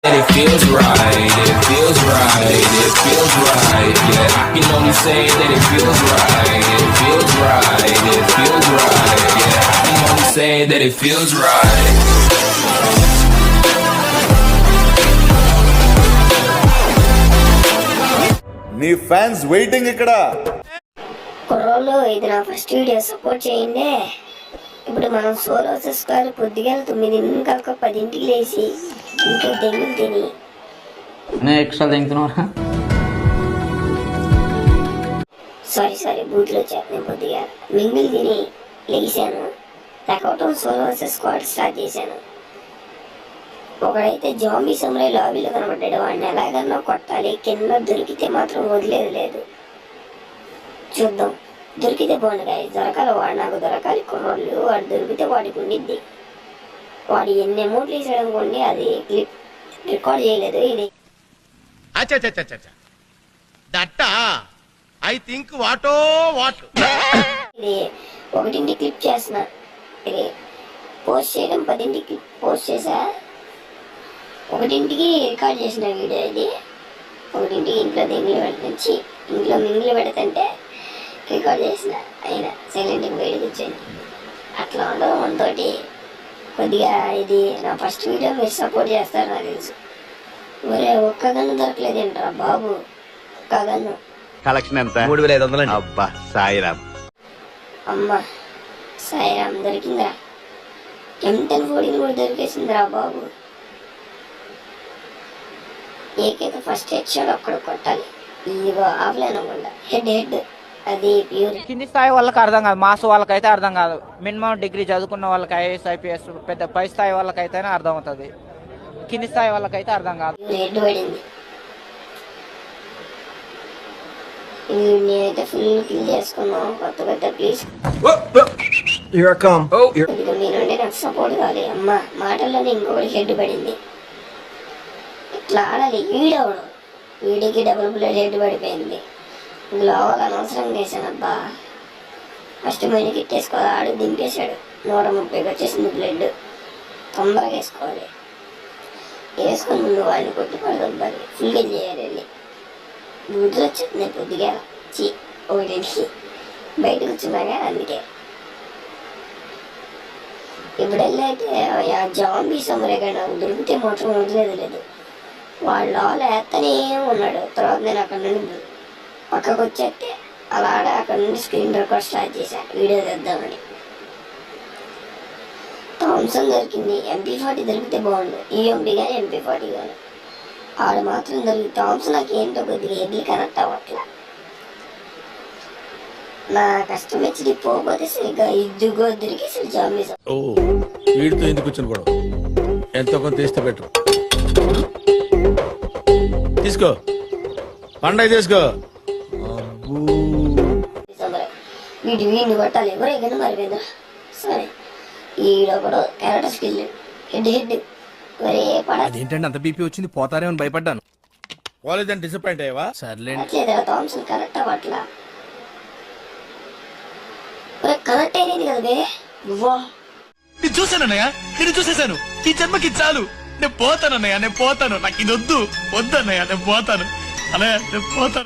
It feels right, it feels right, it feels right. Yeah, I can only say that it feels right, it feels right, it feels right. Yeah, I can only say that it feels right. నీ fans waiting ఇక్కడ. కుర్రోళ్ళు ఇది నా first video, support చేయండి. ఇప్పుడు మనం solo square పొద్దుగా 9 కాక 10ంటికి లేచి ఇంకో దెంగులు తిని ఎక్స్ట్రా తింటున్నారా? సారీ బూట్లో వచ్చేస్తున్నాయి. పొద్దుగా మింగులు తిని లేచాను. లేకపోవటం సోలో స్క్వాడ్ స్టార్ట్ చేశాను. ఒకడైతే జాంబీ సమురాయ్ లాబీలో కనబడ్డాడు. వాడిని ఎలాగన్నా కొట్టాలి, కింద దొరికితే మాత్రం వదిలేదు లేదు. చూద్దాం, దొరికితే బాగుంది కాయ దొరకాలి. వాడు నాకు దొరకాలి. కుర్రోళ్ళు వాడు దొరికితే వాడికి ఉండిద్ది. వాడు ఎన్ని అమౌంట్లు వేసాడు అనుకోండి, అది క్లిప్ రికార్డ్ చేయలేదు. ఇది ఇది 1ంటికి క్లిప్ చేస్తున్నా. ఇది పోస్ట్ చేయడం 10ంటికి పోస్ట్ చేసా. 1ంటికి రికార్డ్ చేసిన వీడియో ఇది. 1ంటికి ఇంట్లో దెంగులు పెడుతుంచి ఇంట్లో మింగులు పెడుతుంటే రికార్డ్ చేసిన. అయినా సైలెంట్గా బయట కూర్చొని అట్లా ఉండదు మనతోటి. కొద్దిగా ఇది నా ఫస్ట్ వీడియో, మీరు సపోర్ట్ చేస్తారు నాకు తెలుసు. ఒరే ఒక్క గన్ను దొరకలేదు ఏంట్రా బాబు, ఒక్క గన్ను. కలెక్షన్ ఎంత? 3500. అబ్బా సాయిరామ్. అమ్మ సాయిరామ్ దొరికిందిరా. M1014 కూడా దొరికేసిందిరా బాబు. ఏకైతే ఫస్ట్ హెడ్ షాట్ ఒక్కడ కొట్టాలి. ఇదిగో ఆఫ్లైన్ అవ్వకుండా హెడ్ అది ప్యూర్. కింది స్థాయి వాళ్ళకి అర్థం కాదు, మాస్ వాళ్ళకైతే అర్థం కాదు. మినిమం డిగ్రీ చదువుకున్న వాళ్ళకి ఐఏఎస్ ఐపీఎస్ పెద్ద పై స్థాయి వాళ్ళకైతేనే అర్థం అవుతుంది. కింది స్థాయి వాళ్ళకైతే అర్థం కాదు. హెడ్ పడింది. నేనైతే ఫుల్ కిల్ చేసుకున్నాం. కొత్త ప్లీజ్ మీ నుండి నాకు సపోర్ట్ కావాలి. అమ్మ మాటల్లోనే ఇంకొకటి హెడ్ పడింది. ఇట్లా ఆడాలి. ఈడవడు, వీడికి డబుల్ బ్లడ్ హెడ్ పడిపోయింది. గ్లోవల్ అనవసరం వేసాను. అబ్బా ఫస్ట్ మైండ్ కిట్టేసుకోవాలి. ఆడు దింపేశాడు. 130కి వచ్చేసింది బ్లడ్. తొందరగా వేసుకోవాలి. వేసుకొని ముందు వాడిని కొట్టి పడదొబ్బాలి. ఫుల్గా చేయాలి. వెళ్ళి బూతులు వచ్చేస్తున్నాయి పొద్దుగా 1ంటికి బయటకు వచ్చినాగా. అందుకే ఇప్పుడు వెళ్ళైతే ఆ జాంబీ సమురాయ్ నాకు దొరికితే మాత్రం వదిలేదు లేదు. వాళ్ళు ఆలు వేస్తూనే ఉన్నాడు. తర్వాత నేను అక్కడ నుండి పక్కకు వచ్చేస్తే అలా అక్కడ నుండి స్క్రీన్ రికార్డ్ స్టార్ట్ చేశాను వీడియో తెద్దామని. థామ్సన్ దొరికింది. MP40 దొరికితే బాగుండు. EMP కానీ MP40 కానీ. ఆడు మాత్రం దొరికి థామ్సన్ నాకు ఏంటో కొద్దిగా హెడ్లు కనెక్ట్ అవ్వట్లా. నా కష్టం వచ్చి పోతే సరిగ్గా ఇదిగో దొరికేసాడు జాంబీ. వీడితో ఎందుకు వచ్చిన కూడా ఎంతో కొంత తీస్తే బెటర్. తీసుకో పండగ తీసుకో. వీడిని కొట్టాలి. ఎవరైనా మరిపోయిందా? సరే ఈడొకడు క్యారెక్టర్ స్కిల్ హెడ్ ఒరే పడ. అదేంటంటే అంత బీపీ వచ్చింది, పోతారేమో అని భయపడ్డాను. కాలేజ్ డిసప్పాయింట్ అయ్యవా? సర్లేండి. Thomson correct అవ్వట్లా. కనెక్ట్ అయినది కదా బే. నేను చూసానన్నయ్య, నేను చూసేసాను. ఈ జన్మకి చాలు. నేను పోతానన్నయ్య, నేను పోతాను. నాకు ఇది వద్దన్నయ్య, నేను పోతాను అన్నయ్య, నేను పోతాను.